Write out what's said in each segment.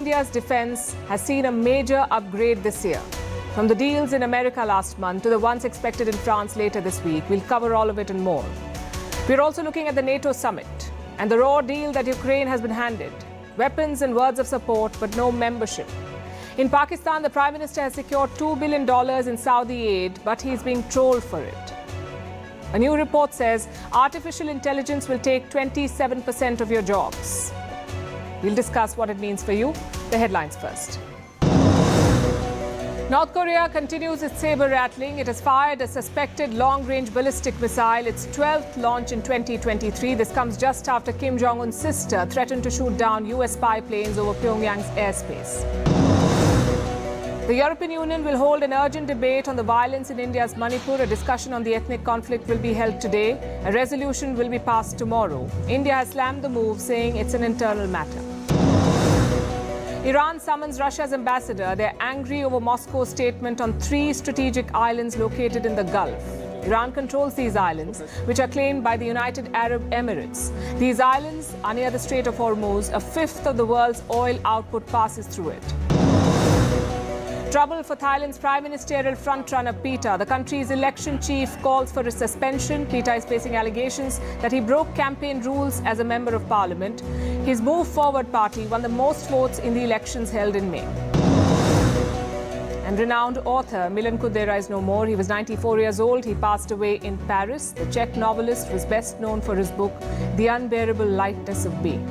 India's defense has seen a major upgrade this year. From the deals in America last month to the ones expected in France later this week, we'll cover all of it and more. We're also looking at the Nato summit and the raw deal that Ukraine has been handed. Weapons and words of support, but no membership. In Pakistan, the Prime Minister has secured $2 billion in Saudi aid, but he's being trolled for it. A new report says artificial intelligence will take 27% of your jobs. We'll discuss what it means for you. The headlines first. North Korea continues its saber-rattling. It has fired a suspected long-range ballistic missile, its 12th launch in 2023. This comes just after Kim Jong-un's sister threatened to shoot down US spy planes over Pyongyang's airspace. The European Union will hold an urgent debate on the violence in India's Manipur. A discussion on the ethnic conflict will be held today. A resolution will be passed tomorrow. India has slammed the move, saying it's an internal matter. Iran summons Russia's ambassador. They're angry over Moscow's statement on 3 strategic islands located in the Gulf. Iran controls these islands, which are claimed by the United Arab Emirates. These islands are near the Strait of Hormuz. A fifth of the world's oil output passes through it. Trouble for Thailand's prime ministerial frontrunner Cheetah. The country's election chief calls for his suspension. Cheetah is facing allegations that he broke campaign rules as a member of parliament. His Move Forward party won the most votes in the elections held in May. And renowned author Milan Kundera is no more. He was 94 years old. He passed away in Paris. The Czech novelist was best known for his book, The Unbearable Lightness of Being.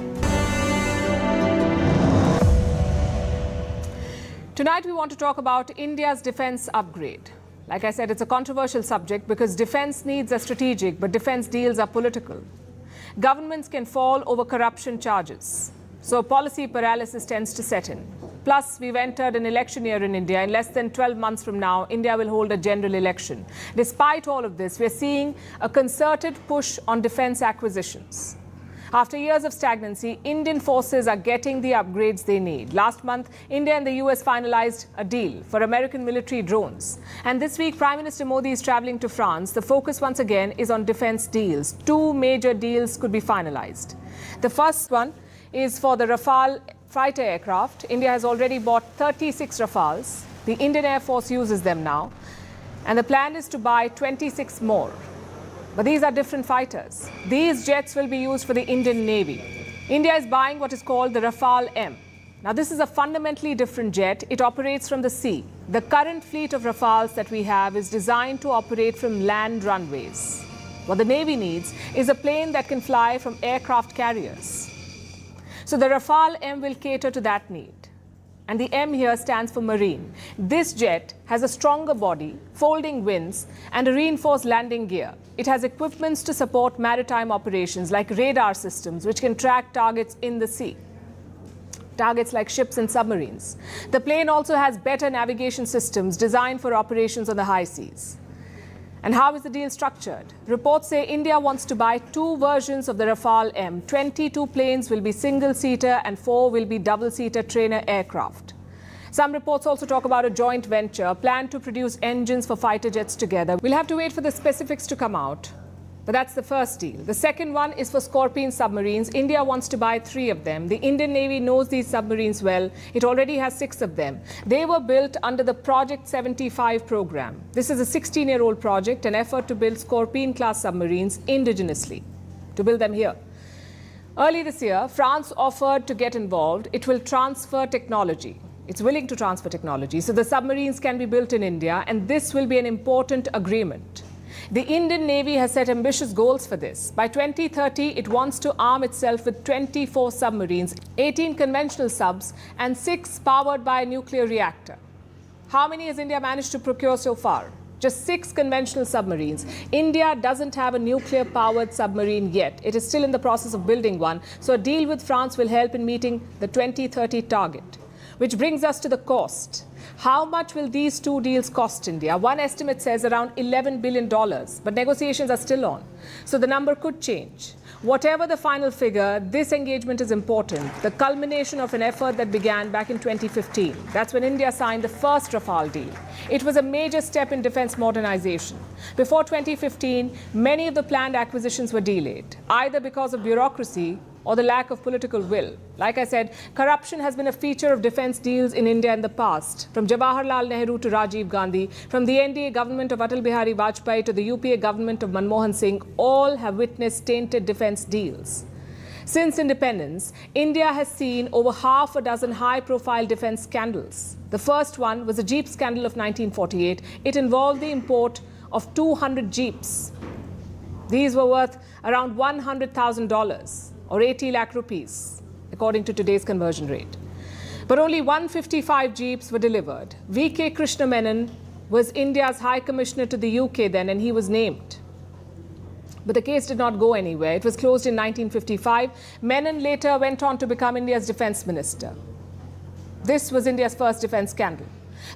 Tonight, we want to talk about India's defense upgrade. Like I said, it's a controversial subject because defense needs are strategic, but defense deals are political. Governments can fall over corruption charges, so policy paralysis tends to set in. Plus, we've entered an election year in India. In less than 12 months from now, India will hold a general election. Despite all of this, we're seeing a concerted push on defense acquisitions. After years of stagnancy, Indian forces are getting the upgrades they need. Last month, India and the US finalized a deal for American military drones. And this week, Prime Minister Modi is traveling to France. The focus once again is on defense deals. 2 major deals could be finalized. The first one is for the Rafale fighter aircraft. India has already bought 36 Rafales. The Indian Air Force uses them now. And the plan is to buy 26 more. But these are different fighters. These jets will be used for the Indian Navy. India is buying what is called the Rafale M. Now, this is a fundamentally different jet. It operates from the sea. The current fleet of Rafales that we have is designed to operate from land runways. What the Navy needs is a plane that can fly from aircraft carriers. So the Rafale M will cater to that need. And the M here stands for Marine. This jet has a stronger body, folding wings, and a reinforced landing gear. It has equipments to support maritime operations like radar systems, which can track targets in the sea. Targets like ships and submarines. The plane also has better navigation systems designed for operations on the high seas. And how is the deal structured? Reports say India wants to buy 2 versions of the Rafale M. 22 planes will be single-seater and 4 will be double-seater trainer aircraft. Some reports also talk about a joint venture, a plan to produce engines for fighter jets together. We'll have to wait for the specifics to come out. But that's the first deal. The second one is for Scorpene submarines. India wants to buy 3 of them. The Indian Navy knows these submarines well. It already has 6 of them. They were built under the Project 75 program. This is a 16-year-old project, an effort to build Scorpene-class submarines indigenously, to build them here. Early this year, France offered to get involved. It will transfer technology. It's willing to transfer technology, so the submarines can be built in India, and this will be an important agreement. The Indian Navy has set ambitious goals for this. By 2030, it wants to arm itself with 24 submarines, 18 conventional subs, and 6 powered by a nuclear reactor. How many has India managed to procure so far? Just 6 conventional submarines. India doesn't have a nuclear-powered submarine yet. It is still in the process of building one, so a deal with France will help in meeting the 2030 target. Which brings us to the cost. How much will these 2 deals cost India? One estimate says around $11 billion, but negotiations are still on. So the number could change. Whatever the final figure, this engagement is important. The culmination of an effort that began back in 2015. That's when India signed the first Rafale deal. It was a major step in defense modernization. Before 2015, many of the planned acquisitions were delayed, either because of bureaucracy or the lack of political will. Like I said, corruption has been a feature of defense deals in India in the past. From Jawaharlal Nehru to Rajiv Gandhi, from the NDA government of Atal Bihari Vajpayee to the UPA government of Manmohan Singh, all have witnessed tainted defense deals. Since independence, India has seen over half a dozen high-profile defense scandals. The first one was the Jeep scandal of 1948. It involved the import of 200 Jeeps. These were worth around $100,000 or 80 lakh rupees, according to today's conversion rate. But only 155 Jeeps were delivered. V.K. Krishna Menon was India's High Commissioner to the UK then, and he was named. But the case did not go anywhere. It was closed in 1955. Menon later went on to become India's defense minister. This was India's first defense scandal.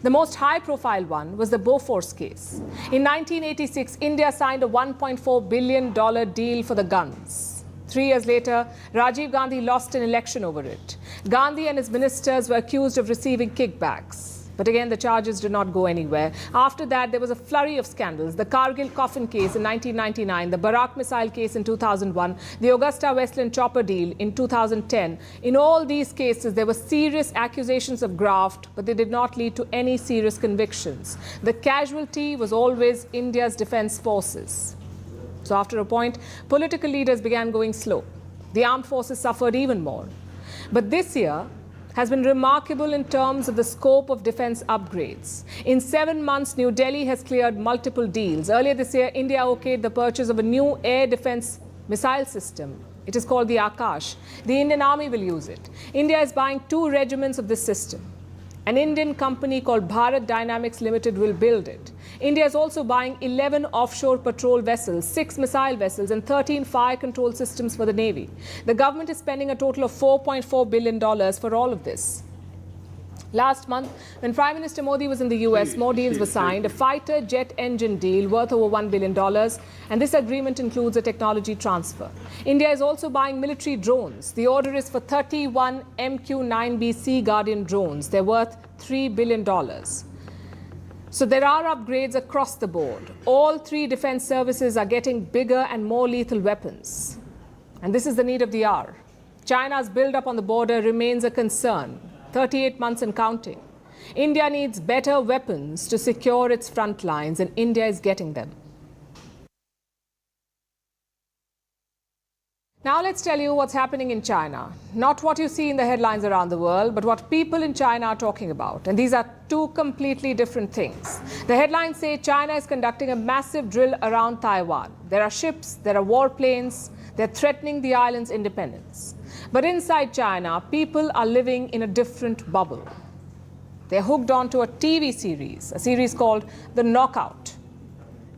The most high-profile one was the Bofors case. In 1986, India signed a $1.4 billion deal for the guns. 3 years later, Rajiv Gandhi lost an election over it. Gandhi and his ministers were accused of receiving kickbacks. But again, the charges did not go anywhere. After that, there was a flurry of scandals. The Kargil coffin case in 1999, the Barak missile case in 2001, the Augusta-Westland chopper deal in 2010. In all these cases, there were serious accusations of graft, but they did not lead to any serious convictions. The casualty was always India's defense forces. So after a point, political leaders began going slow. The armed forces suffered even more. But this year has been remarkable in terms of the scope of defense upgrades. In 7 months, New Delhi has cleared multiple deals. Earlier this year, India okayed the purchase of a new air defense missile system. It is called the Akash. The Indian Army will use it. India is buying 2 regiments of this system. An Indian company called Bharat Dynamics Limited will build it. India is also buying 11 offshore patrol vessels, 6 missile vessels, and 13 fire control systems for the Navy. The government is spending a total of $4.4 billion for all of this. Last month, when Prime Minister Modi was in the US, more deals were signed. A fighter jet engine deal worth over $1 billion. And this agreement includes a technology transfer. India is also buying military drones. The order is for 31 MQ-9B Sea Guardian drones. They're worth $3 billion. So there are upgrades across the board. All 3 defense services are getting bigger and more lethal weapons. And this is the need of the hour. China's build-up on the border remains a concern. 38 months and counting. India needs better weapons to secure its front lines, and India is getting them. Now let's tell you what's happening in China. Not what you see in the headlines around the world, but what people in China are talking about. And these are 2 completely different things. The headlines say China is conducting a massive drill around Taiwan. There are ships, there are warplanes, they're threatening the island's independence. But inside China, people are living in a different bubble. They're hooked onto a TV series, a series called The Knockout.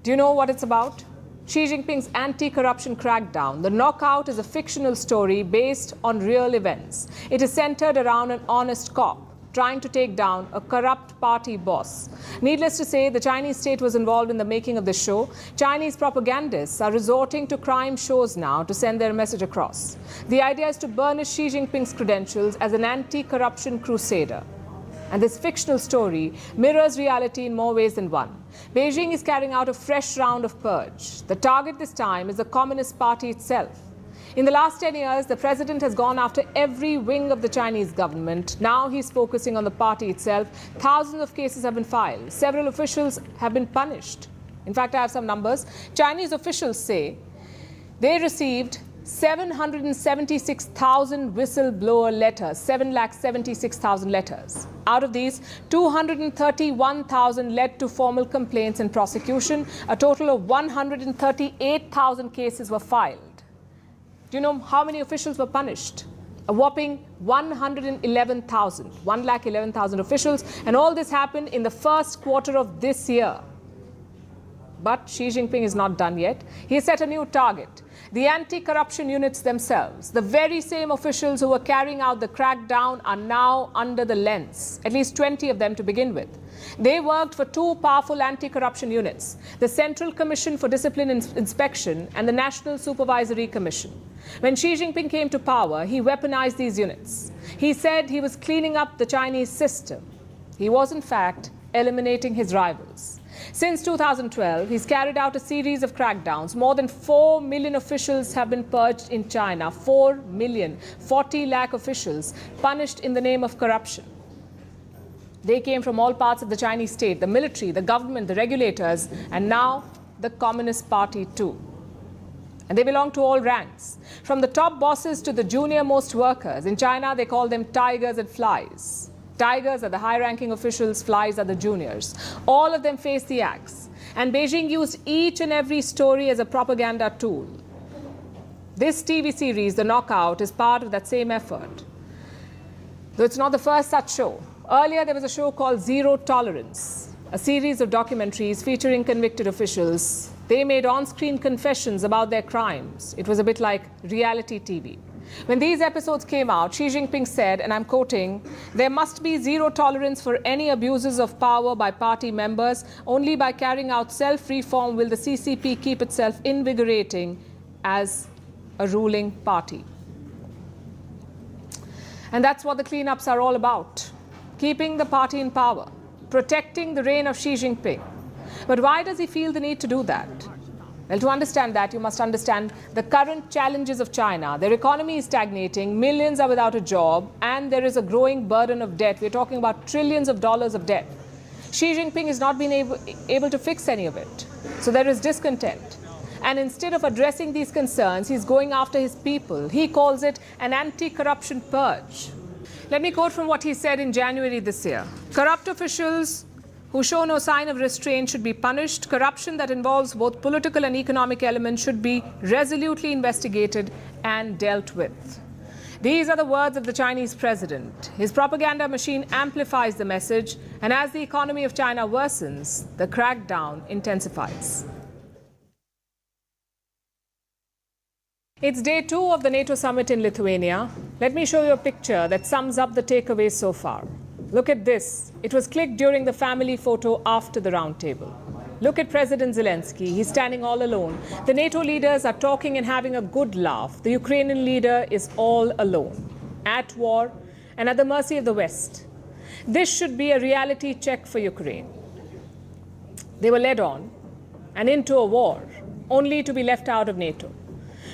Do you know what it's about? Xi Jinping's anti-corruption crackdown. The Knockout is a fictional story based on real events. It is centered around an honest cop trying to take down a corrupt party boss. Needless to say, the Chinese state was involved in the making of the show. Chinese propagandists are resorting to crime shows now to send their message across. The idea is to burnish Xi Jinping's credentials as an anti-corruption crusader. And this fictional story mirrors reality in more ways than one. Beijing is carrying out a fresh round of purge. The target this time is the Communist Party itself. In the last 10 years, the president has gone after every wing of the Chinese government. Now he's focusing on the party itself. Thousands of cases have been filed. Several officials have been punished. In fact, I have some numbers. Chinese officials say they received 776,000 whistleblower letters, 776,000 letters. Out of these, 231,000 led to formal complaints and prosecution. A total of 138,000 cases were filed. Do you know how many officials were punished? A whopping 111,000, 111,000 officials. And all this happened in the first quarter of this year. But Xi Jinping is not done yet. He set a new target. The anti-corruption units themselves, the very same officials who were carrying out the crackdown, are now under the lens, at least 20 of them to begin with. They worked for 2 powerful anti-corruption units, the Central Commission for Discipline Inspection and the National Supervisory Commission. When Xi Jinping came to power, he weaponized these units. He said he was cleaning up the Chinese system. He was, in fact, eliminating his rivals. Since 2012, he's carried out a series of crackdowns. More than 4 million officials have been purged in China. 4 million, 40 lakh officials punished in the name of corruption. They came from all parts of the Chinese state, the military, the government, the regulators, and now the Communist Party too. And they belong to all ranks, from the top bosses to the junior-most workers. In China, they call them tigers and flies. Tigers are the high-ranking officials, flies are the juniors. All of them face the axe. And Beijing used each and every story as a propaganda tool. This TV series, The Knockout, is part of that same effort. Though it's not the first such show. Earlier, there was a show called Zero Tolerance, a series of documentaries featuring convicted officials. They made on-screen confessions about their crimes. It was a bit like reality TV. When these episodes came out, Xi Jinping said, and I'm quoting, "There must be zero tolerance for any abuses of power by party members. Only by carrying out self-reform will the CCP keep itself invigorating as a ruling party." And that's what the cleanups are all about. Keeping the party in power, protecting the reign of Xi Jinping. But why does he feel the need to do that? Well, to understand that, you must understand the current challenges of China. Their economy is stagnating, millions are without a job, and there is a growing burden of debt. We're talking about trillions of dollars of debt. Xi Jinping has not been able to fix any of it. So there is discontent. And instead of addressing these concerns, he's going after his people. He calls it an anti-corruption purge. Let me quote from what he said in January this year. "Corrupt officials who show no sign of restraint should be punished. Corruption that involves both political and economic elements should be resolutely investigated and dealt with." These are the words of the Chinese president. His propaganda machine amplifies the message, and as the economy of China worsens, the crackdown intensifies. It's day 2 of the NATO summit in Lithuania. Let me show you a picture that sums up the takeaways so far. Look at this. It was clicked during the family photo after the roundtable. Look at President Zelensky. He's standing all alone. The NATO leaders are talking and having a good laugh. The Ukrainian leader is all alone, at war and at the mercy of the West. This should be a reality check for Ukraine. They were led on and into a war, only to be left out of NATO.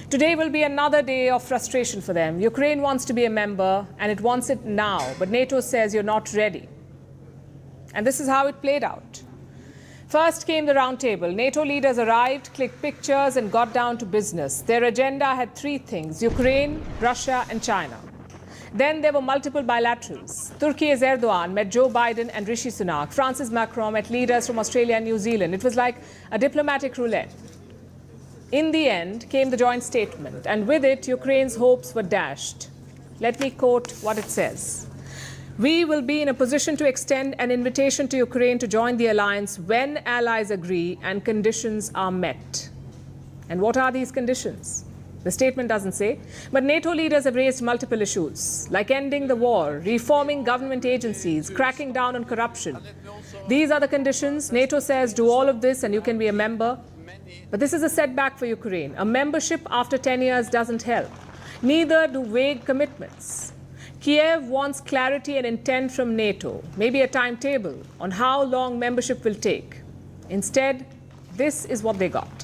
Today will be another day of frustration for them. Ukraine wants to be a member, and it wants it now, but NATO says you're not ready. And this is how it played out. First came the roundtable. NATO leaders arrived, clicked pictures, and got down to business. Their agenda had 3 things: Ukraine, Russia, and China. Then there were multiple bilaterals. Turkey's Erdogan met Joe Biden and Rishi Sunak. France's Macron met leaders from Australia and New Zealand. It was like a diplomatic roulette. In the end came the joint statement, and with it, Ukraine's hopes were dashed. Let me quote what it says. "We will be in a position to extend an invitation to Ukraine to join the alliance when allies agree and conditions are met." And what are these conditions? The statement doesn't say, but NATO leaders have raised multiple issues, like ending the war, reforming government agencies, cracking down on corruption. These are the conditions. NATO says, do all of this and you can be a member. But this is a setback for Ukraine. A membership after 10 years doesn't help. Neither do vague commitments. Kyiv wants clarity and intent from NATO, maybe a timetable on how long membership will take. Instead, this is what they got.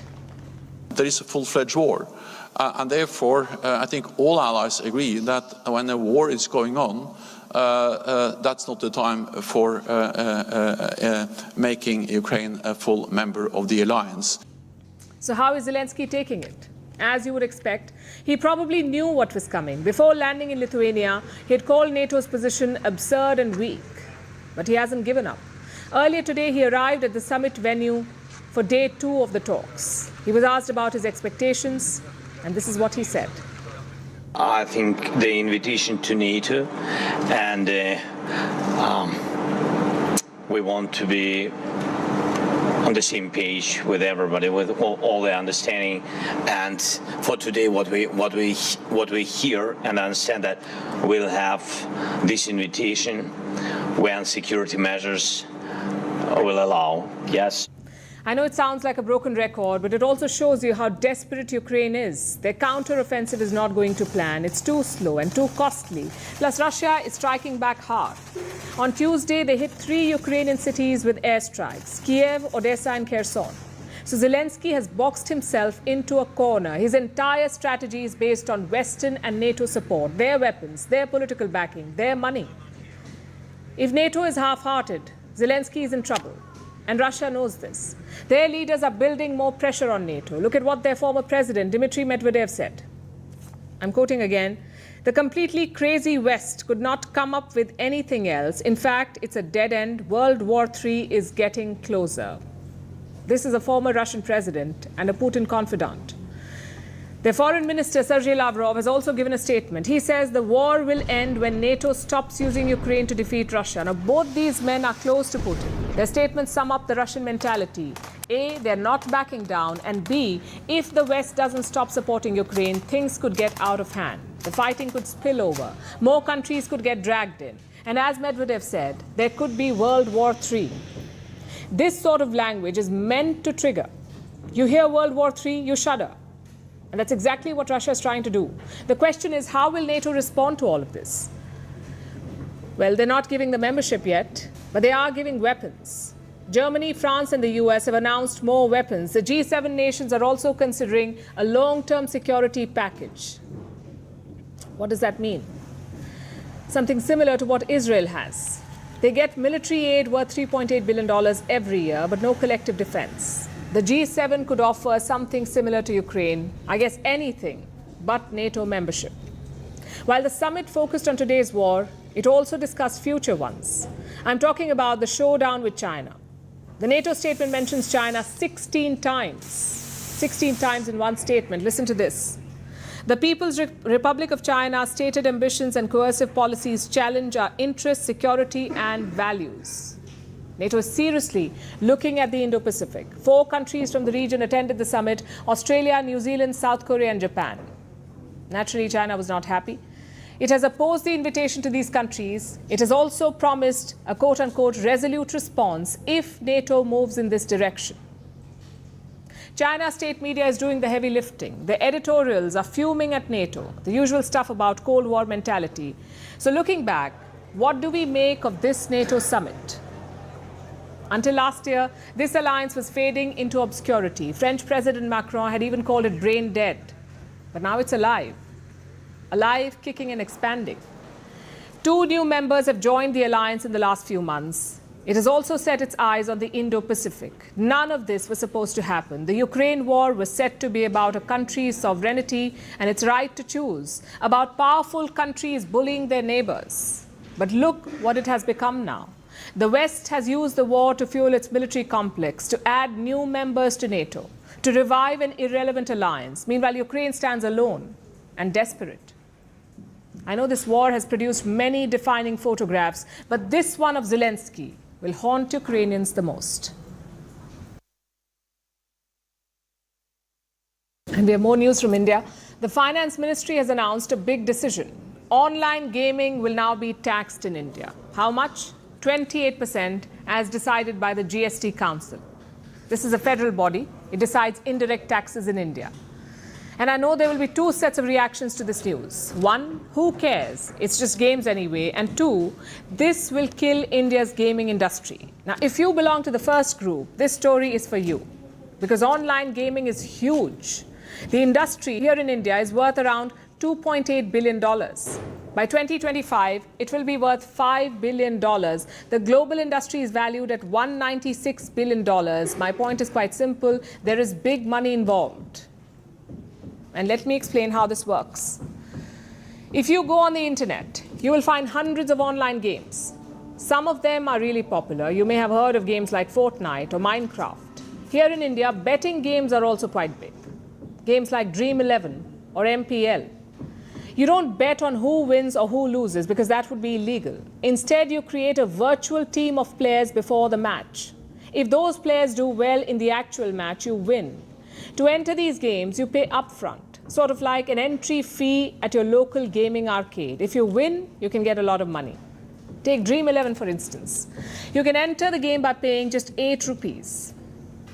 There is a full-fledged war. And therefore, I think all allies agree that when a war is going on, that's not the time for making Ukraine a full member of the alliance. So how is Zelensky taking it? As you would expect, he probably knew what was coming. Before landing in Lithuania, he had called NATO's position absurd and weak. But he hasn't given up. Earlier today, he arrived at the summit venue for day 2 of the talks. He was asked about his expectations, and this is what he said. I think the invitation to NATO, and we want to be on the same page with everybody, with all the understanding. And for today, what we hear and understand that we'll have this invitation when security measures will allow. Yes. I know it sounds like a broken record, but it also shows you how desperate Ukraine is. Their counter-offensive is not going to plan. It's too slow and too costly. Plus, Russia is striking back hard. On Tuesday, they hit 3 Ukrainian cities with airstrikes: Kyiv, Odessa and Kherson. So Zelensky has boxed himself into a corner. His entire strategy is based on Western and NATO support, their weapons, their political backing, their money. If NATO is half-hearted, Zelensky is in trouble. And Russia knows this. Their leaders are building more pressure on NATO. Look at what their former president, Dmitry Medvedev, said. I'm quoting again. The completely crazy West could not come up with anything else. In fact, it's a dead end. World War III is getting closer. This is a former Russian president and a Putin confidant. Their foreign minister, Sergei Lavrov, has also given a statement. He says the war will end when NATO stops using Ukraine to defeat Russia. Now, both these men are close to Putin. Their statements sum up the Russian mentality. A, they're not backing down. And B, if the West doesn't stop supporting Ukraine, things could get out of hand. The fighting could spill over. More countries could get dragged in. And as Medvedev said, there could be World War III. This sort of language is meant to trigger. You hear World War III, you shudder. And that's exactly what Russia is trying to do. The question is, how will NATO respond to all of this? Well, they're not giving the membership yet, but they are giving weapons. Germany, France, and the US have announced more weapons. The G7 nations are also considering a long-term security package. What does that mean? Something similar to what Israel has. They get military aid worth $3.8 billion every year, but no collective defense. The G7 could offer something similar to Ukraine, I guess anything but NATO membership. While the summit focused on today's war, it also discussed future ones. I'm talking about the showdown with China. The NATO statement mentions China 16 times. 16 times in one statement. Listen to this. The People's Republic of China's stated ambitions and coercive policies challenge our interests, security, and values. NATO is seriously looking at the Indo-Pacific. 4 countries from the region attended the summit: Australia, New Zealand, South Korea, and Japan. Naturally, China was not happy. It has opposed the invitation to these countries. It has also promised a quote-unquote resolute response if NATO moves in this direction. China's state media is doing the heavy lifting. The editorials are fuming at NATO, the usual stuff about Cold War mentality. So looking back, what do we make of this NATO summit? Until last year, this alliance was fading into obscurity. French President Macron had even called it brain dead. But now it's alive. Alive, kicking and expanding. 2 new members have joined the alliance in the last few months. It has also set its eyes on the Indo-Pacific. None of this was supposed to happen. The Ukraine war was set to be about a country's sovereignty and its right to choose, about powerful countries bullying their neighbors. But look what it has become now. The West has used the war to fuel its military complex, to add new members to NATO, to revive an irrelevant alliance. Meanwhile, Ukraine stands alone and desperate. I know this war has produced many defining photographs, but this one of Zelensky will haunt Ukrainians the most. And we have more news from India. The Finance Ministry has announced a big decision. Online gaming will now be taxed in India. How much? 28%, as decided by the GST Council. This is a federal body. It decides indirect taxes in India. And I know there will be 2 sets of reactions to this news. 1, who cares? It's just games anyway. And 2, this will kill India's gaming industry. Now, if you belong to the first group, this story is for you. Because online gaming is huge. The industry here in India is worth around $2.8 billion. By 2025, it will be worth $5 billion. The global industry is valued at $196 billion. My point is quite simple. There is big money involved. And let me explain how this works. If you go on the internet, you will find hundreds of online games. Some of them are really popular. You may have heard of games like Fortnite or Minecraft. Here in India, betting games are also quite big. Games like Dream 11 or MPL. You don't bet on who wins or who loses because that would be illegal. Instead, you create a virtual team of players before the match. If those players do well in the actual match, you win. To enter these games, you pay upfront, sort of like an entry fee at your local gaming arcade. If you win, you can get a lot of money. Take Dream 11, for instance. You can enter the game by paying just 8 rupees.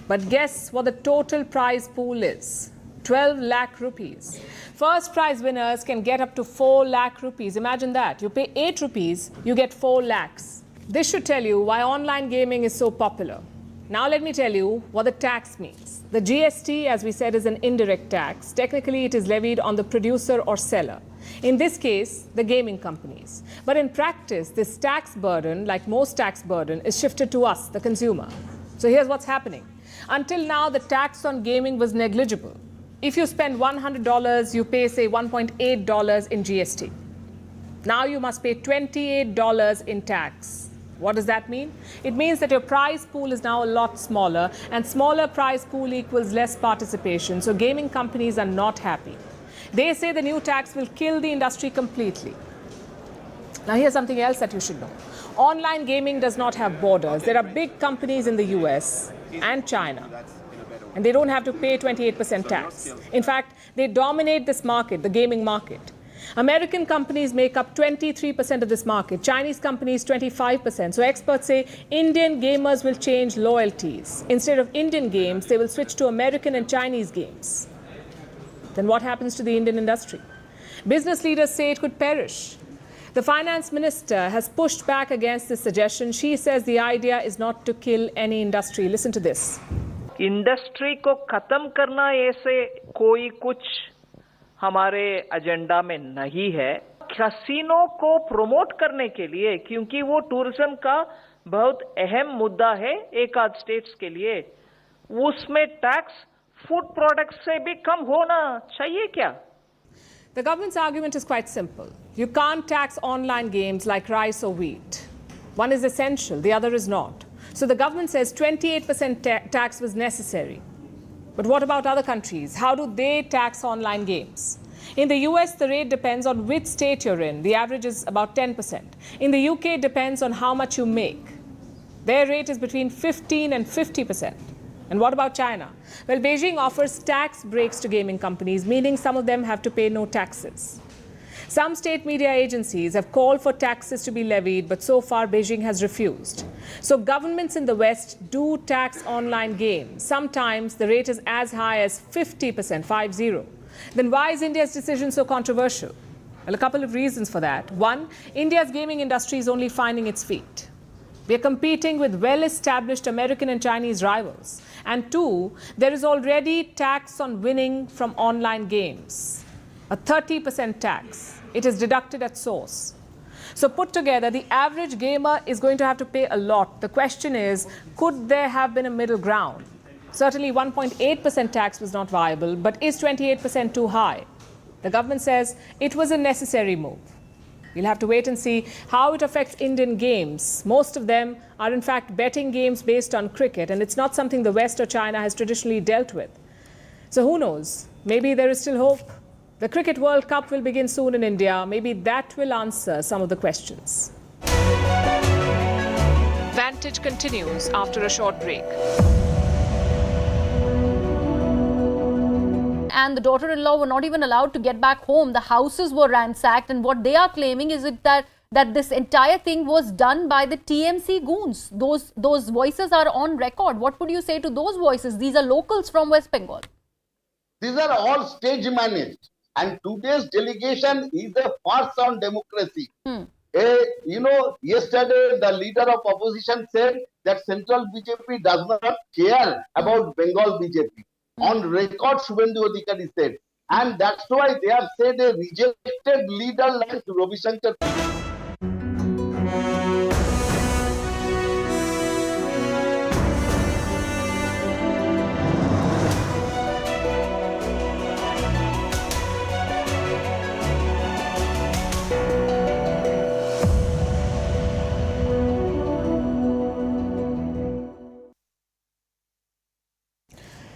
But guess what the total prize pool is? 12 lakh rupees. First prize winners can get up to 4 lakh rupees. Imagine that. You pay 8 rupees, you get 4 lakhs. This should tell you why online gaming is so popular. Now let me tell you what the tax means. The GST, as we said, is an indirect tax. Technically, it is levied on the producer or seller. In this case, the gaming companies. But in practice, this tax burden, like most tax burden, is shifted to us, the consumer. So here's what's happening. Until now, the tax on gaming was negligible. If you spend $100, you pay, say, $1.8 in GST. Now you must pay $28 in tax. What does that mean? It means that your prize pool is now a lot smaller, and smaller prize pool equals less participation. So gaming companies are not happy. They say the new tax will kill the industry completely. Now here's something else that you should know. Online gaming does not have borders. There are big companies in the US and China, and they don't have to pay 28% tax. In fact, they dominate this market, the gaming market. American companies make up 23% of this market, Chinese companies 25%. So experts say Indian gamers will change loyalties. Instead of Indian games, they will switch to American and Chinese games. Then what happens to the Indian industry? Business leaders say it could perish. The finance minister has pushed back against this suggestion. She says the idea is not to kill any industry. Listen to this. Industry को खत्म करना ऐसे कोई कुछ हमारे agenda में नहीं है। कैसीनो को प्रमोट करने के लिए, क्योंकि वो टूरिज्म का बहुत अहम मुद्दा है एक आध स्टेट्स के लिए, उसमें टैक्स फूड प्रोडक्ट्स से भी कम होना चाहिए क्या? The government's argument is quite simple. You can't tax online games like rice or wheat. One is essential, the other is not. So the government says 28% tax was necessary. But what about other countries? How do they tax online games? In the US, the rate depends on which state you're in. The average is about 10%. In the UK, it depends on how much you make. Their rate is between 15 and 50%. And what about China? Well, Beijing offers tax breaks to gaming companies, meaning some of them have to pay no taxes. Some state media agencies have called for taxes to be levied, but so far Beijing has refused. So governments in the West do tax online games. Sometimes the rate is as high as 50%, 50. Then why is India's decision so controversial? Well, a couple of reasons for that. One, India's gaming industry is only finding its feet. We are competing with well-established American and Chinese rivals. And two, there is already tax on winning from online games. A 30% tax. It is deducted at source. So put together, the average gamer is going to have to pay a lot. The question is, could there have been a middle ground? Certainly 1.8% tax was not viable, but is 28% too high? The government says it was a necessary move. We'll have to wait and see how it affects Indian games. Most of them are in fact betting games based on cricket, and it's not something the West or China has traditionally dealt with. So who knows? Maybe there is still hope. The Cricket World Cup will begin soon in India. Maybe that will answer some of the questions. Vantage continues after a short break. And the daughter-in-law were not even allowed to get back home. The houses were ransacked, and what they are claiming is that this entire thing was done by the TMC goons. Those voices are on record. What would you say to those voices? These are locals from West Bengal. These are all stage managed, and today's delegation is a farce on democracy. Yesterday the leader of opposition said that central BJP does not care about Bengal BJP. On record, Shubhendu Adhikari said, and that's why they have said a rejected leader like Ravi Shankar.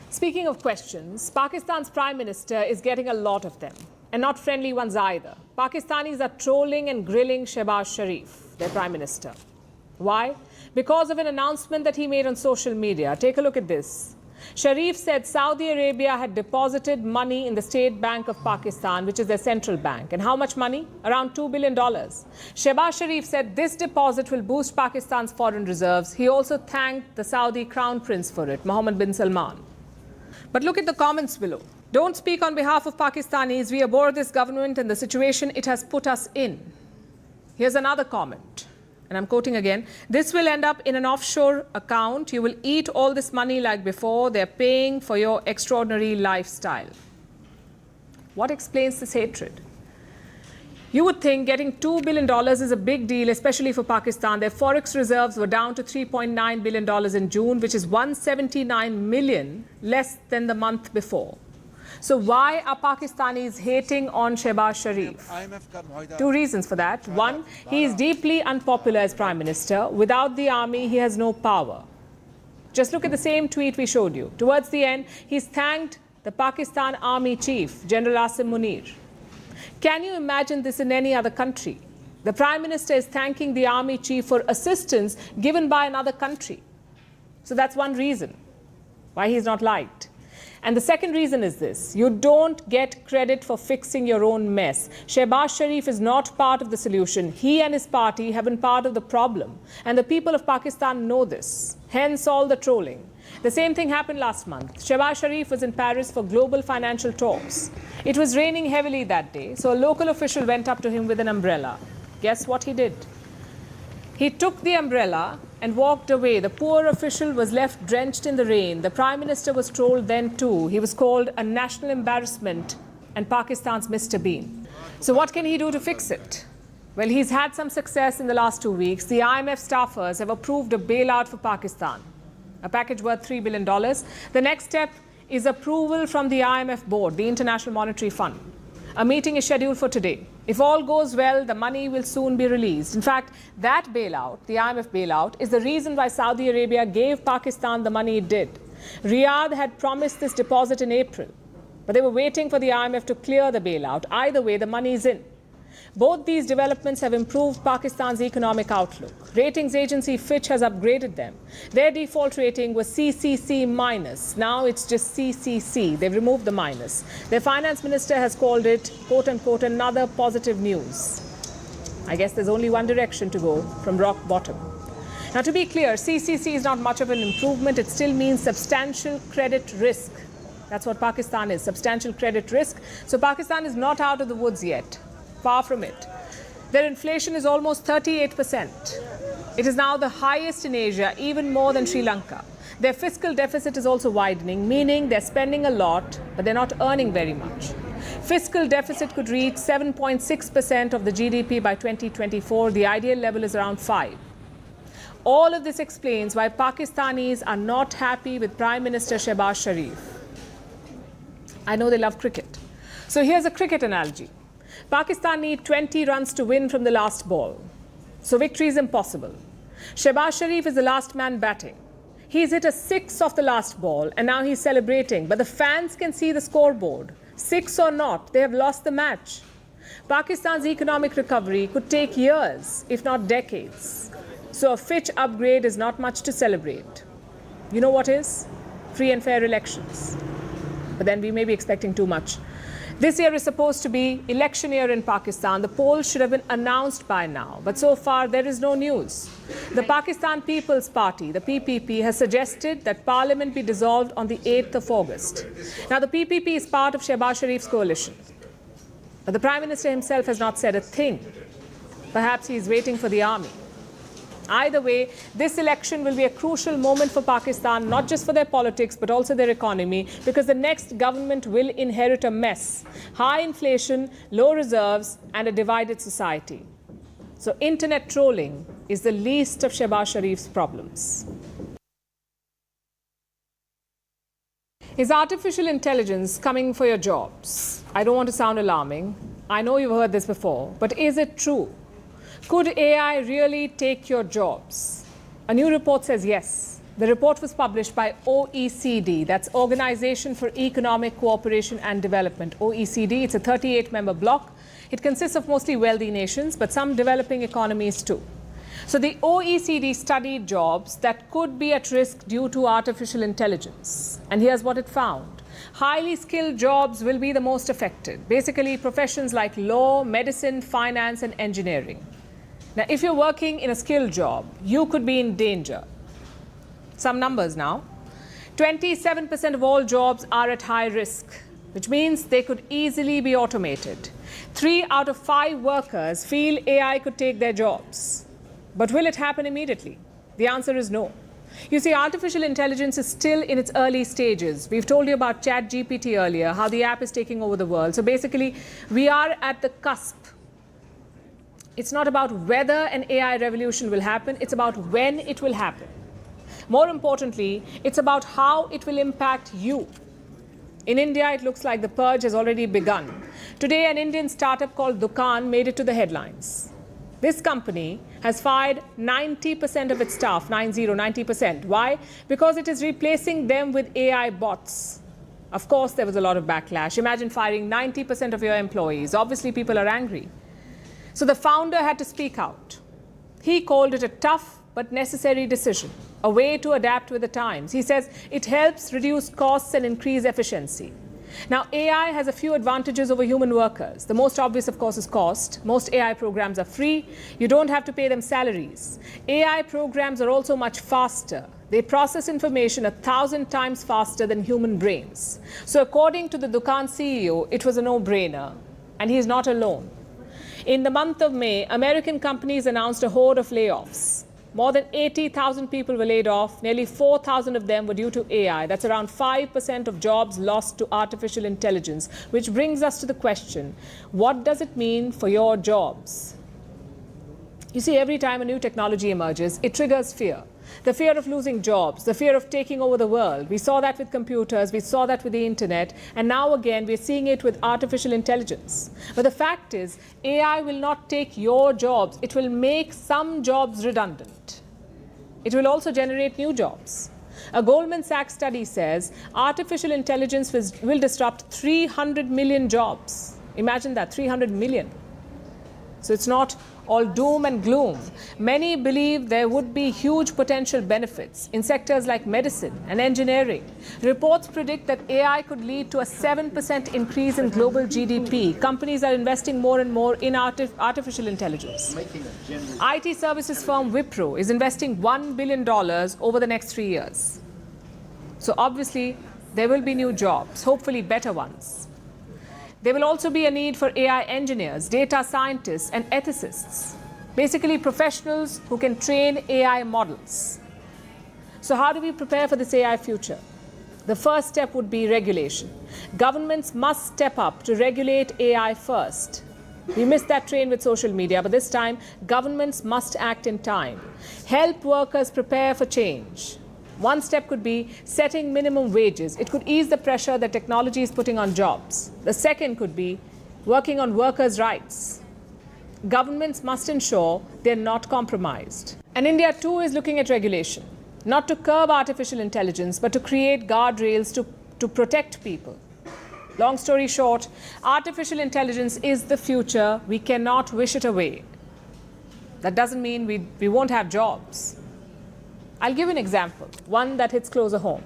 Speaking of questions, Pakistan's Prime Minister is getting a lot of them, and not friendly ones either. Pakistanis are trolling and grilling Shehbaz Sharif, their Prime Minister. Why? Because of an announcement that he made on social media. Take a look at this. Sharif said Saudi Arabia had deposited money in the State Bank of Pakistan, which is their central bank. And how much money? Around $2 billion. Shehbaz Sharif said this deposit will boost Pakistan's foreign reserves. He also thanked the Saudi Crown Prince for it, Mohammed bin Salman. But look at the comments below. Don't speak on behalf of Pakistanis. We abhor this government and the situation it has put us in. Here's another comment. And I'm quoting again, this will end up in an offshore account. You will eat all this money like before. They're paying for your extraordinary lifestyle. What explains this hatred? You would think getting $2 billion is a big deal, especially for Pakistan. Their forex reserves were down to $3.9 billion in June, which is $179 million less than the month before. So why are Pakistanis hating on Shehbaz Sharif? Two reasons for that. One, he is deeply unpopular as Prime Minister. Without the army, he has no power. Just look at the same tweet we showed you. Towards the end, he's thanked the Pakistan Army Chief, General Asim Munir. Can you imagine this in any other country? The Prime Minister is thanking the Army Chief for assistance given by another country. So that's one reason why he's not liked. And the second reason is this. You don't get credit for fixing your own mess. Shehbaz Sharif is not part of the solution. He and his party have been part of the problem. And the people of Pakistan know this. Hence all the trolling. The same thing happened last month. Shehbaz Sharif was in Paris for global financial talks. It was raining heavily that day, so a local official went up to him with an umbrella. Guess what he did? He took the umbrella and walked away. The poor official was left drenched in the rain. The Prime Minister was trolled then too. He was called a national embarrassment and Pakistan's Mr. Bean. So what can he do to fix it? Well, he's had some success in the last 2 weeks. The IMF staffers have approved a bailout for Pakistan, a package worth $3 billion. The next step is approval from the IMF board, the International Monetary Fund. A meeting is scheduled for today. If all goes well, the money will soon be released. In fact, that bailout, the IMF bailout, is the reason why Saudi Arabia gave Pakistan the money it did. Riyadh had promised this deposit in April, but they were waiting for the IMF to clear the bailout. Either way, the money is in. Both these developments have improved Pakistan's economic outlook. Ratings agency Fitch has upgraded them. Their default rating was CCC minus. Now it's just CCC. They've removed the minus. Their finance minister has called it, quote unquote, another positive news. I guess there's only one direction to go from rock bottom. Now, to be clear, CCC is not much of an improvement. It still means substantial credit risk. That's what Pakistan is, substantial credit risk. So Pakistan is not out of the woods yet. Far from it. Their inflation is almost 38%. It is now the highest in Asia, even more than Sri Lanka. Their fiscal deficit is also widening, meaning they're spending a lot, but they're not earning very much. Fiscal deficit could reach 7.6% of the GDP by 2024. The ideal level is around 5%. All of this explains why Pakistanis are not happy with Prime Minister Shehbaz Sharif. I know they love cricket. So here's a cricket analogy. Pakistan need 20 runs to win from the last ball. So victory is impossible. Shehbaz Sharif is the last man batting. He's hit a 6 off the last ball and now he's celebrating. But the fans can see the scoreboard. 6 or not, they have lost the match. Pakistan's economic recovery could take years, if not decades. So a Fitch upgrade is not much to celebrate. You know what is? Free and fair elections. But then we may be expecting too much. This year is supposed to be election year in Pakistan. The polls should have been announced by now, but so far there is no news. The Pakistan People's Party, the PPP, has suggested that Parliament be dissolved on the 8th of August. Now, the PPP is part of Shehbaz Sharif's coalition, but the Prime Minister himself has not said a thing. Perhaps he is waiting for the army. Either way, this election will be a crucial moment for Pakistan, not just for their politics, but also their economy, because the next government will inherit a mess. High inflation, low reserves, and a divided society. So internet trolling is the least of Shehbaz Sharif's problems. Is artificial intelligence coming for your jobs? I don't want to sound alarming. I know you've heard this before, but is it true? Could AI really take your jobs? A new report says yes. The report was published by OECD, that's Organization for Economic Cooperation and Development, OECD. It's a 38-member bloc. It consists of mostly wealthy nations, but some developing economies too. So the OECD studied jobs that could be at risk due to artificial intelligence. And here's what it found. Highly skilled jobs will be the most affected. Basically, professions like law, medicine, finance, and engineering. Now, if you're working in a skilled job, you could be in danger. Some numbers now. 27% of all jobs are at high risk, which means they could easily be automated. 3 out of 5 workers feel AI could take their jobs. But will it happen immediately? The answer is no. You see, artificial intelligence is still in its early stages. We've told you about ChatGPT earlier, how the app is taking over the world. So basically, we are at the cusp. It's not about whether an AI revolution will happen, it's about when it will happen. More importantly, it's about how it will impact you. In India, it looks like the purge has already begun. Today, an Indian startup called Dukaan made it to the headlines. This company has fired 90% of its staff, 90%. Why? Because it is replacing them with AI bots. Of course, there was a lot of backlash. Imagine firing 90% of your employees. Obviously, people are angry. So the founder had to speak out. He called it a tough but necessary decision, a way to adapt with the times. He says it helps reduce costs and increase efficiency. Now, AI has a few advantages over human workers. The most obvious, of course, is cost. Most AI programs are free. You don't have to pay them salaries. AI programs are also much faster. They process information 1,000 times faster than human brains. So according to the Dukaan CEO, it was a no-brainer. And he is not alone. In the month of May, American companies announced a horde of layoffs. More than 80,000 people were laid off. Nearly 4,000 of them were due to AI. That's around 5% of jobs lost to artificial intelligence, which brings us to the question, what does it mean for your jobs? You see, every time a new technology emerges, it triggers fear. The fear of losing jobs, the fear of taking over the world. We saw that with computers, we saw that with the internet, and now again we're seeing it with artificial intelligence. But the fact is, AI will not take your jobs. It will make some jobs redundant. It will also generate new jobs. A Goldman Sachs study says artificial intelligence will disrupt 300 million jobs. Imagine that, 300 million. So it's not all doom and gloom. Many believe there would be huge potential benefits in sectors like medicine and engineering. Reports predict that AI could lead to a 7% increase in global GDP. Companies are investing more and more in artificial intelligence. IT services firm Wipro is investing $1 billion over the next 3 years. So obviously, there will be new jobs, hopefully better ones. There will also be a need for AI engineers, data scientists, and ethicists. Basically, professionals who can train AI models. So how do we prepare for this AI future? The first step would be regulation. Governments must step up to regulate AI first. We missed that train with social media, but this time, governments must act in time. Help workers prepare for change. One step could be setting minimum wages. It could ease the pressure that technology is putting on jobs. The second could be working on workers' rights. Governments must ensure they're not compromised. And India too is looking at regulation, not to curb artificial intelligence, but to create guardrails to protect people. Long story short, artificial intelligence is the future. We cannot wish it away. That doesn't mean we won't have jobs. I'll give an example, one that hits closer home.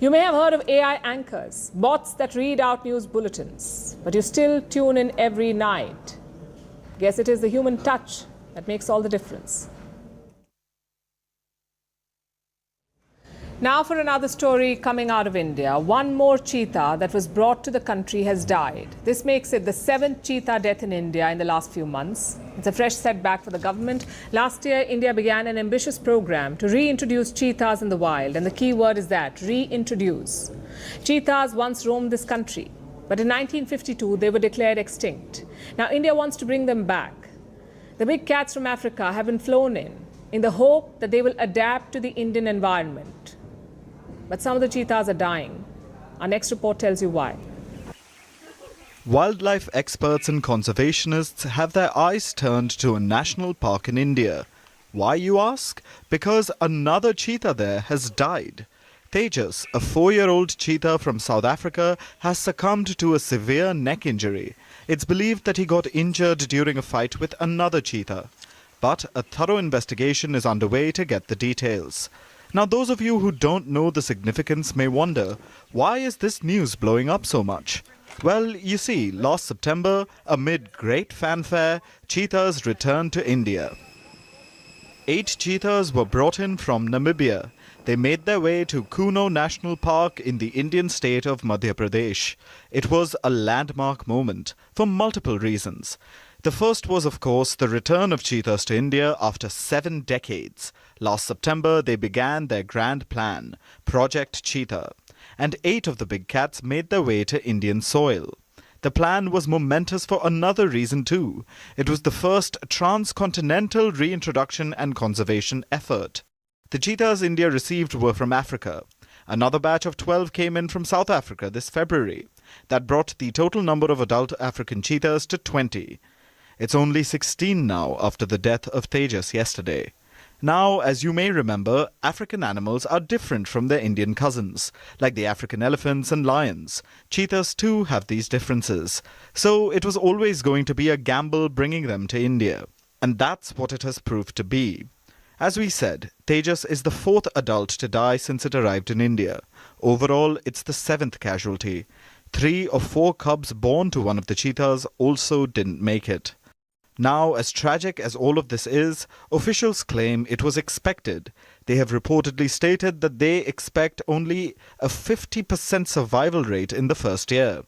You may have heard of AI anchors, bots that read out news bulletins, but you still tune in every night. Guess it is the human touch that makes all the difference. Now for another story coming out of India. One more cheetah that was brought to the country has died. This makes it the 7th cheetah death in India in the last few months. It's a fresh setback for the government. Last year, India began an ambitious program to reintroduce cheetahs in the wild. And the key word is that, reintroduce. Cheetahs once roamed this country, but in 1952, they were declared extinct. Now, India wants to bring them back. The big cats from Africa have been flown in the hope that they will adapt to the Indian environment. But some of the cheetahs are dying. Our next report tells you why. Wildlife experts and conservationists have their eyes turned to a national park in India. Why, you ask? Because another cheetah there has died. Tejas, a 4-year-old cheetah from South Africa, has succumbed to a severe neck injury. It's believed that he got injured during a fight with another cheetah. But a thorough investigation is underway to get the details. Now, those of you who don't know the significance may wonder, why is this news blowing up so much? Well, you see, last September, amid great fanfare, cheetahs returned to India. 8 cheetahs were brought in from Namibia. They made their way to Kuno National Park in the Indian state of Madhya Pradesh. It was a landmark moment for multiple reasons. The first was, of course, the return of cheetahs to India after 7 decades. Last September, they began their grand plan, Project Cheetah, and 8 of the big cats made their way to Indian soil. The plan was momentous for another reason too. It was the first transcontinental reintroduction and conservation effort. The cheetahs India received were from Africa. Another batch of 12 came in from South Africa this February. That brought the total number of adult African cheetahs to 20. It's only 16 now after the death of Tejas yesterday. Now, as you may remember, African animals are different from their Indian cousins, like the African elephants and lions. Cheetahs too have these differences. So it was always going to be a gamble bringing them to India. And that's what it has proved to be. As we said, Tejas is the 4th adult to die since it arrived in India. Overall, it's the 7th casualty. 3 of 4 cubs born to one of the cheetahs also didn't make it. Now, as tragic as all of this is, officials claim it was expected. They have reportedly stated that they expect only a 50% survival rate in the first year.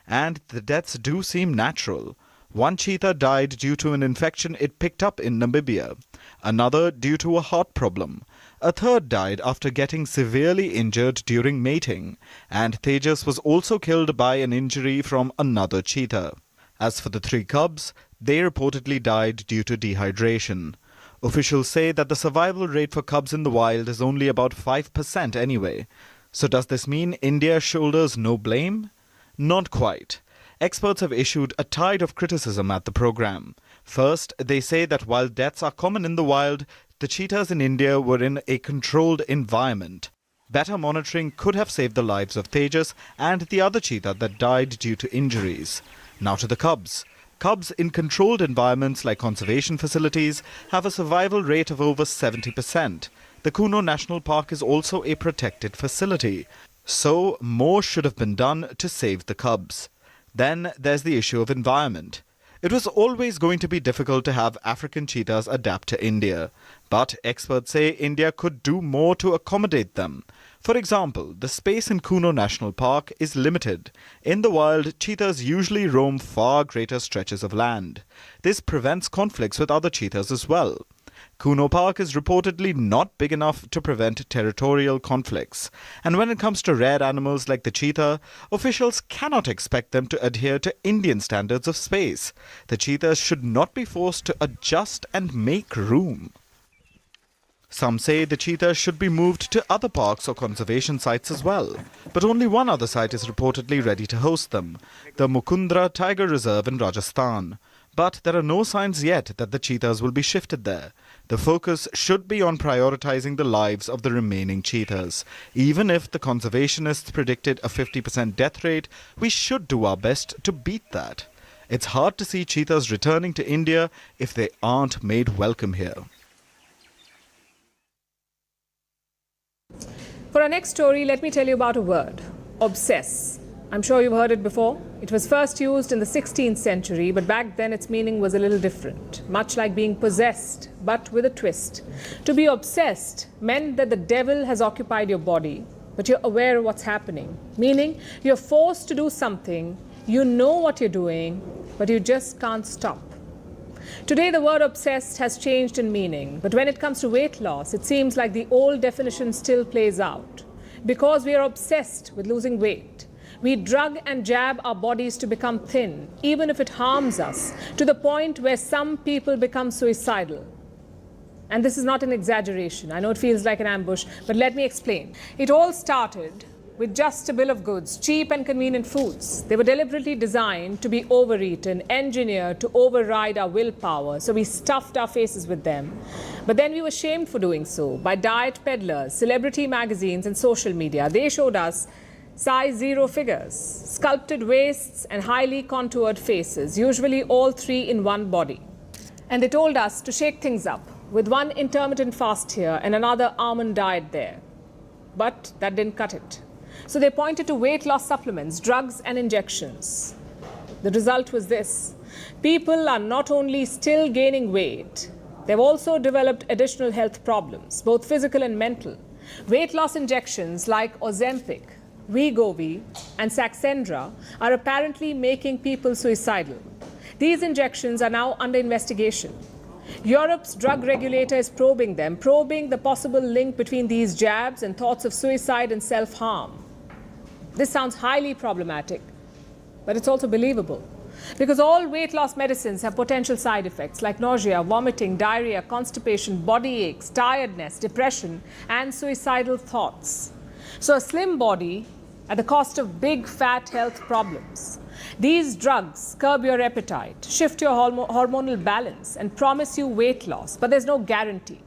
And the deaths do seem natural. One cheetah died due to an infection it picked up in Namibia. Another due to a heart problem. A third died after getting severely injured during mating. And Tejas was also killed by an injury from another cheetah. As for the 3 cubs, they reportedly died due to dehydration. Officials say that the survival rate for cubs in the wild is only about 5% anyway. So does this mean India shoulders no blame? Not quite. Experts have issued a tide of criticism at the program. First, they say that while deaths are common in the wild, the cheetahs in India were in a controlled environment. Better monitoring could have saved the lives of Tejas and the other cheetah that died due to injuries. Now to the cubs. Cubs in controlled environments like conservation facilities have a survival rate of over 70%. The Kuno National Park is also a protected facility. So more should have been done to save the cubs. Then there's the issue of environment. It was always going to be difficult to have African cheetahs adapt to India. But experts say India could do more to accommodate them. For example, the space in Kuno National Park is limited. In the wild, cheetahs usually roam far greater stretches of land. This prevents conflicts with other cheetahs as well. Kuno Park is reportedly not big enough to prevent territorial conflicts. And when it comes to rare animals like the cheetah, officials cannot expect them to adhere to Indian standards of space. The cheetahs should not be forced to adjust and make room. Some say the cheetahs should be moved to other parks or conservation sites as well. But only one other site is reportedly ready to host them, the Mukundra Tiger Reserve in Rajasthan. But there are no signs yet that the cheetahs will be shifted there. The focus should be on prioritizing the lives of the remaining cheetahs. Even if the conservationists predicted a 50% death rate, we should do our best to beat that. It's hard to see cheetahs returning to India if they aren't made welcome here. For our next story, let me tell you about a word, obsess. I'm sure you've heard it before. It was first used in the 16th century, but back then its meaning was a little different, much like being possessed, but with a twist. To be obsessed meant that the devil has occupied your body, but you're aware of what's happening, meaning you're forced to do something, you know what you're doing, but you just can't stop. Today, the word obsessed has changed in meaning, but when it comes to weight loss, it seems like the old definition still plays out. Because we are obsessed with losing weight, we drug and jab our bodies to become thin, even if it harms us, to the point where some people become suicidal. And this is not an exaggeration. I know it feels like an ambush, but let me explain. It all started with just a bill of goods, cheap and convenient foods. They were deliberately designed to be overeaten, engineered to override our willpower, so we stuffed our faces with them. But then we were shamed for doing so by diet peddlers, celebrity magazines and social media. They showed us size 0 figures, sculpted waists and highly contoured faces, usually all 3 in one body. And they told us to shake things up with one intermittent fast here and another almond diet there. But that didn't cut it. So they pointed to weight loss supplements, drugs and injections. The result was this. People are not only still gaining weight, they've also developed additional health problems, both physical and mental. Weight loss injections like Ozempic, Wegovy and Saxendra are apparently making people suicidal. These injections are now under investigation. Europe's drug regulator is probing them, probing the possible link between these jabs and thoughts of suicide and self-harm. This sounds highly problematic, but it's also believable. Because all weight loss medicines have potential side effects like nausea, vomiting, diarrhea, constipation, body aches, tiredness, depression, and suicidal thoughts. So a slim body at the cost of big fat health problems. These drugs curb your appetite, shift your hormonal balance, and promise you weight loss, but there's no guarantee,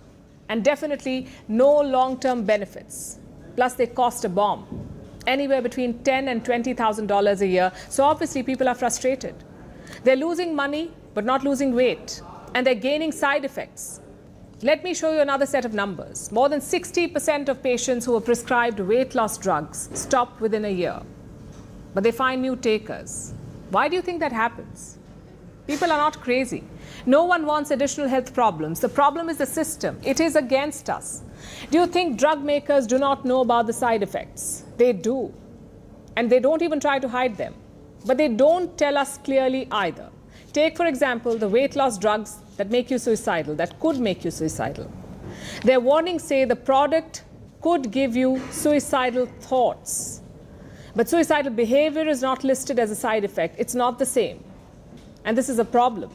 and definitely no long-term benefits. Plus, they cost a bomb, anywhere between $10,000 and $20,000 a year. So obviously, people are frustrated. They're losing money, but not losing weight, and they're gaining side effects. Let me show you another set of numbers. More than 60% of patients who are prescribed weight loss drugs stop within a year, but they find new takers. Why do you think that happens? People are not crazy. No one wants additional health problems. The problem is the system. It is against us. Do you think drug makers do not know about the side effects? They do. And they don't even try to hide them. But they don't tell us clearly either. Take, for example, the weight loss drugs that make you suicidal, that could make you suicidal. Their warnings say the product could give you suicidal thoughts. But suicidal behavior is not listed as a side effect. It's not the same. And this is a problem.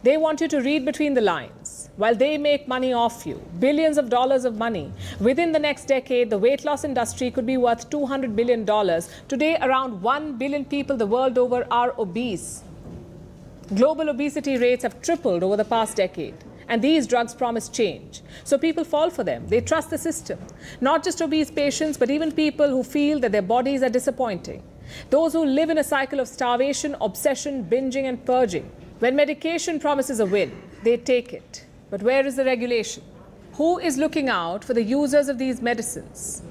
They want you to read between the lines while they make money off you, billions of dollars of money. Within the next decade, the weight loss industry could be worth $200 billion. Today, around 1 billion people the world over are obese. Global obesity rates have tripled over the past decade. And these drugs promise change. So people fall for them. They trust the system. Not just obese patients, but even people who feel that their bodies are disappointing. Those who live in a cycle of starvation, obsession, binging, and purging. When medication promises a win, they take it. But where is the regulation? Who is looking out for the users of these medicines?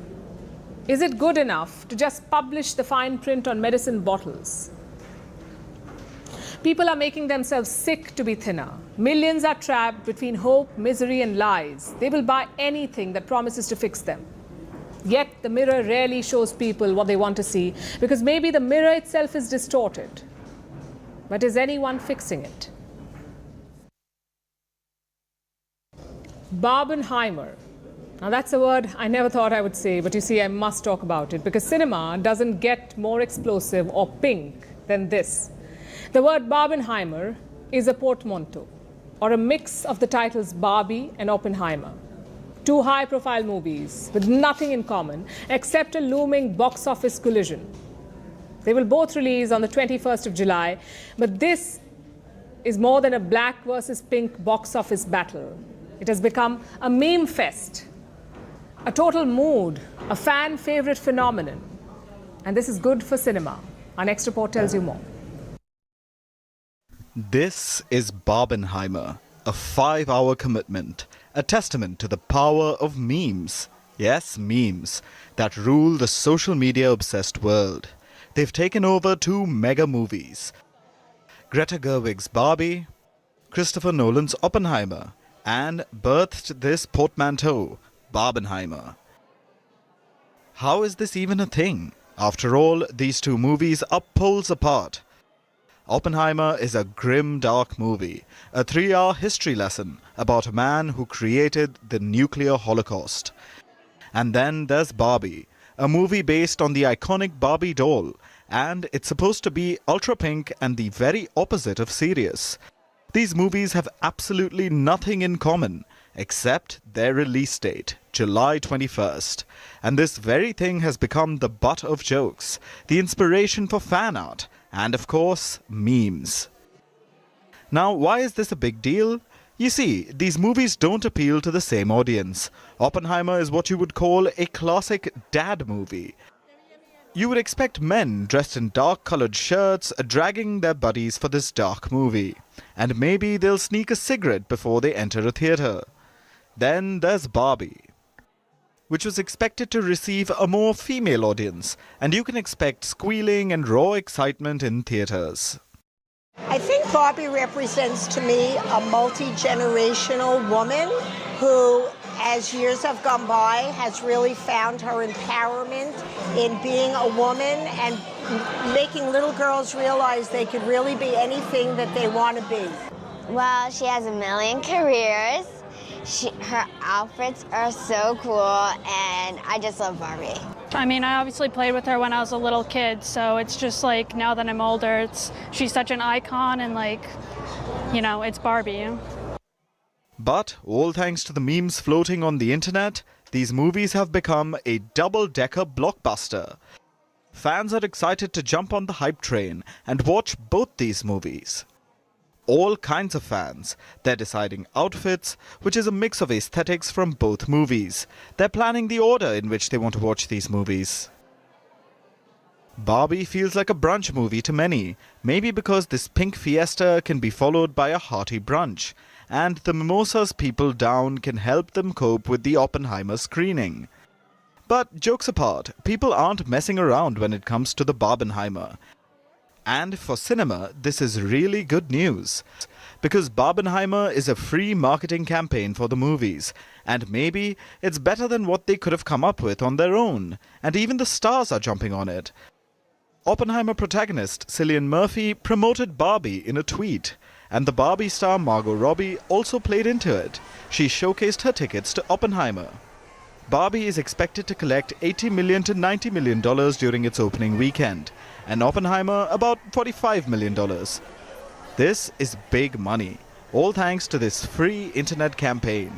Is it good enough to just publish the fine print on medicine bottles? People are making themselves sick to be thinner. Millions are trapped between hope, misery, and lies. They will buy anything that promises to fix them. Yet the mirror rarely shows people what they want to see, because maybe the mirror itself is distorted. But is anyone fixing it? Barbenheimer. Now that's a word I never thought I would say, but you see, I must talk about it, because cinema doesn't get more explosive or pink than this. The word Barbenheimer is a portmanteau, or a mix of the titles Barbie and Oppenheimer. Two high-profile movies with nothing in common except a looming box office collision. They will both release on the 21st of July, but this is more than a black versus pink box office battle. It has become a meme fest, a total mood, a fan favorite phenomenon. And this is good for cinema. Our next report tells you more. This is Barbenheimer, a 5-hour commitment, a testament to the power of memes. Yes, memes that rule the social media-obsessed world. They've taken over 2 mega movies, Greta Gerwig's Barbie, Christopher Nolan's Oppenheimer, and birthed this portmanteau, Barbenheimer. How is this even a thing? After all, these 2 movies are poles apart. Oppenheimer is a grim, dark movie, a 3-hour history lesson about a man who created the nuclear holocaust. And then there's Barbie, a movie based on the iconic Barbie doll, and it's supposed to be ultra pink and the very opposite of serious. These movies have absolutely nothing in common, except their release date, July 21st. And this very thing has become the butt of jokes, the inspiration for fan art, and of course, memes. Now, why is this a big deal? You see, these movies don't appeal to the same audience. Oppenheimer is what you would call a classic dad movie. You would expect men dressed in dark-coloured shirts dragging their buddies for this dark movie. And maybe they'll sneak a cigarette before they enter a theatre. Then there's Barbie, which was expected to receive a more female audience, and you can expect squealing and raw excitement in theatres. I think Barbie represents to me a multi-generational woman who, as years have gone by, has really found her empowerment in being a woman and making little girls realize they could really be anything that they want to be. Well, she has a million careers. Her outfits are so cool, and I just love Barbie. I mean, I obviously played with her when I was a little kid, so it's just like now that I'm older, she's such an icon, and like, you know, it's Barbie. But all thanks to the memes floating on the internet, these movies have become a double-decker blockbuster. Fans are excited to jump on the hype train and watch both these movies. All kinds of fans. They're deciding outfits, which is a mix of aesthetics from both movies. They're planning the order in which they want to watch these movies. Barbie feels like a brunch movie to many, maybe because this pink fiesta can be followed by a hearty brunch, and the mimosas people down can help them cope with the Oppenheimer screening. But jokes apart, people aren't messing around when it comes to the Barbenheimer. And for cinema, this is really good news. Because Barbenheimer is a free marketing campaign for the movies. And maybe it's better than what they could have come up with on their own. And even the stars are jumping on it. Oppenheimer protagonist Cillian Murphy promoted Barbie in a tweet. And the Barbie star Margot Robbie also played into it. She showcased her tickets to Oppenheimer. Barbie is expected to collect $80 million to $90 million during its opening weekend, and Oppenheimer about $45 million. This is big money, all thanks to this free internet campaign,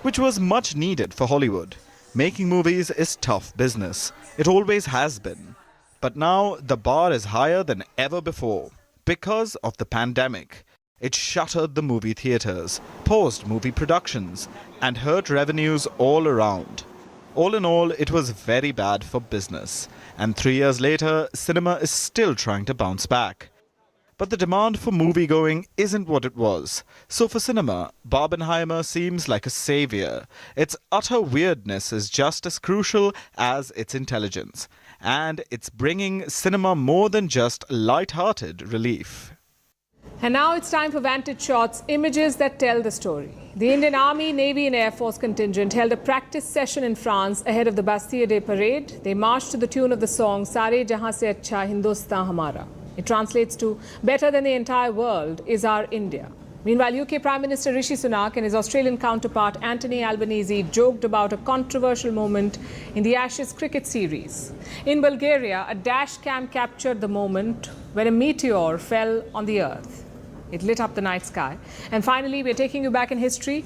which was much needed for Hollywood. Making movies is tough business. It always has been. But now the bar is higher than ever before because of the pandemic. It shuttered the movie theatres, paused movie productions, and hurt revenues all around. All in all, it was very bad for business. And 3 years later, cinema is still trying to bounce back. But the demand for movie-going isn't what it was. So for cinema, Barbenheimer seems like a savior. Its utter weirdness is just as crucial as its intelligence. And it's bringing cinema more than just light-hearted relief. And now it's time for Vantage Shots, images that tell the story. The Indian Army, Navy and Air Force contingent held a practice session in France ahead of the Bastille Day Parade. They marched to the tune of the song Sare Jahan Se Achha Hindustan Hamara. It translates to better than the entire world is our India. Meanwhile, UK Prime Minister Rishi Sunak and his Australian counterpart Anthony Albanese joked about a controversial moment in the Ashes cricket series. In Bulgaria, a dash cam captured the moment when a meteor fell on the earth. It lit up the night sky. And finally, we're taking you back in history.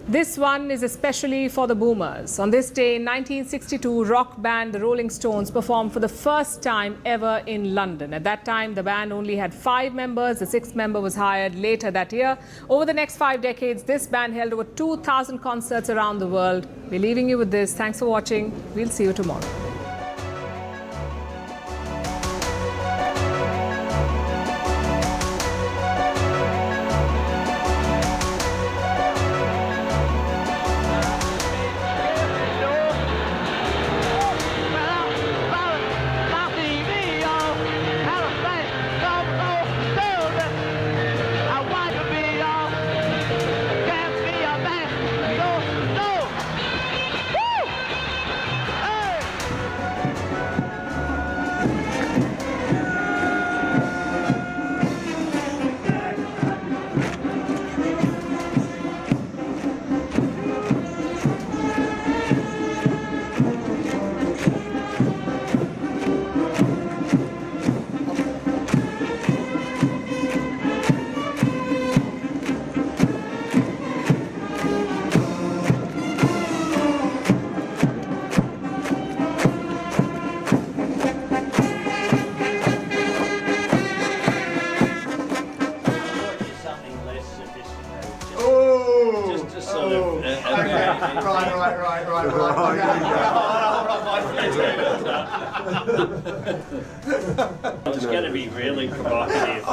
This one is especially for the boomers. On this day in 1962, rock band The Rolling Stones performed for the first time ever in London. At that time, the band only had 5 members. The 6th member was hired later that year. Over the next 5 decades, this band held over 2,000 concerts around the world. We're leaving you with this. Thanks for watching. We'll see you tomorrow. Right. It's going to be really provocative.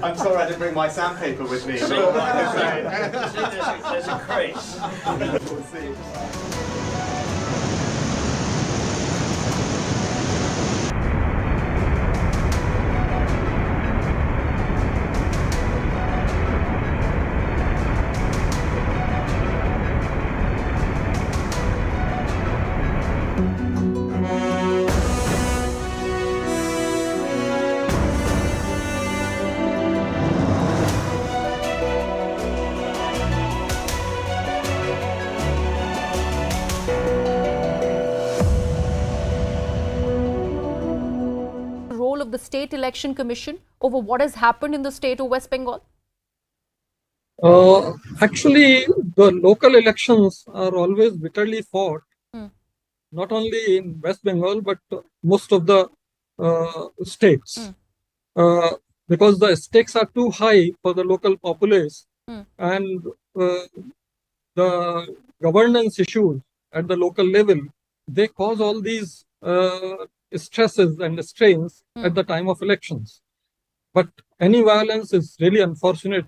I'm sorry I didn't bring my sandpaper with me. See, there's a crease. We'll see. Role of the State Election Commission over what has happened in the state of West Bengal? Actually, the local elections are always bitterly fought, not only in West Bengal, but most of the states, because the stakes are too high for the local populace, and the governance issues at the local level, they cause all these stresses and strains at the time of elections. But any violence is really unfortunate,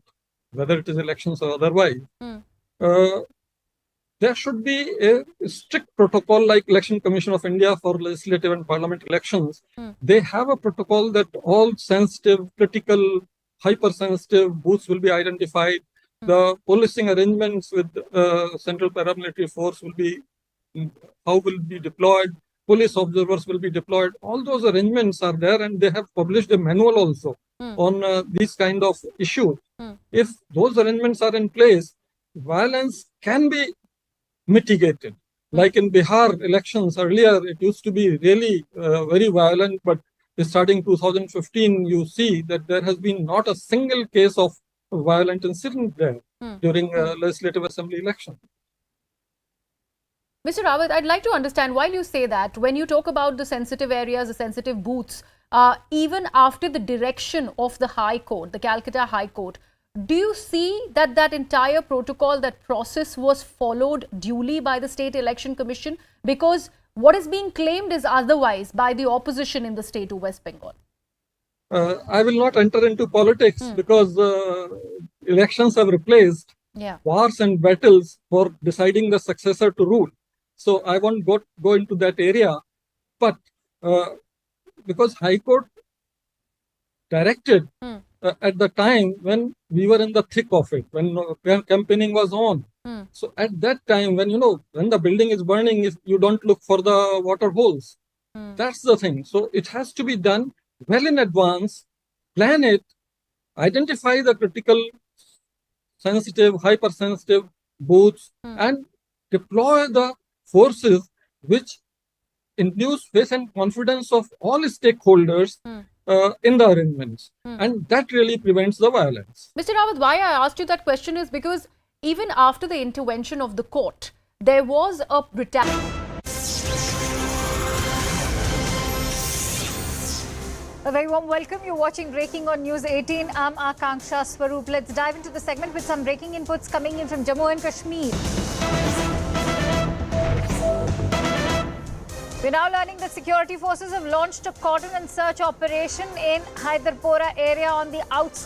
whether it is elections or otherwise. There should be a strict protocol like Election Commission of India for legislative and parliament elections. They have a protocol that all sensitive, critical, hypersensitive booths will be identified. The policing arrangements with central paramilitary force will be deployed. Police observers will be deployed. All those arrangements are there, and they have published a manual also on these kind of issues. If those arrangements are in place, violence can be mitigated. Like in Bihar elections earlier, it used to be really very violent, but starting 2015, you see that there has been not a single case of violent incident there during legislative assembly election. Mr. Rawat, I'd like to understand, while you say that, when you talk about the sensitive areas, the sensitive booths, even after the direction of the High Court, the Calcutta High Court, do you see that that entire protocol, that process was followed duly by the State Election Commission? Because what is being claimed is otherwise by the opposition in the state of West Bengal. I will not enter into politics because elections have replaced wars and battles for deciding the successor to rule. So I won't go into that area. But because High Court directed at the time when we were in the thick of it, when campaigning was on. So at that time, when when the building is burning, you don't look for the water holes. That's the thing. So it has to be done well in advance, plan it, identify the critical, sensitive, hypersensitive booths, and deploy the forces which induce faith and confidence of all stakeholders in the arrangements. And that really prevents the violence. Mr. Rawat, why I asked you that question is because even after the intervention of the court, there was a A very warm welcome. You're watching Breaking on News 18. I'm Akanksha Swaroop. Let's dive into the segment with some breaking inputs coming in from Jammu and Kashmir. We're now learning that security forces have launched a cordon and search operation in Hyderpora area on the outskirts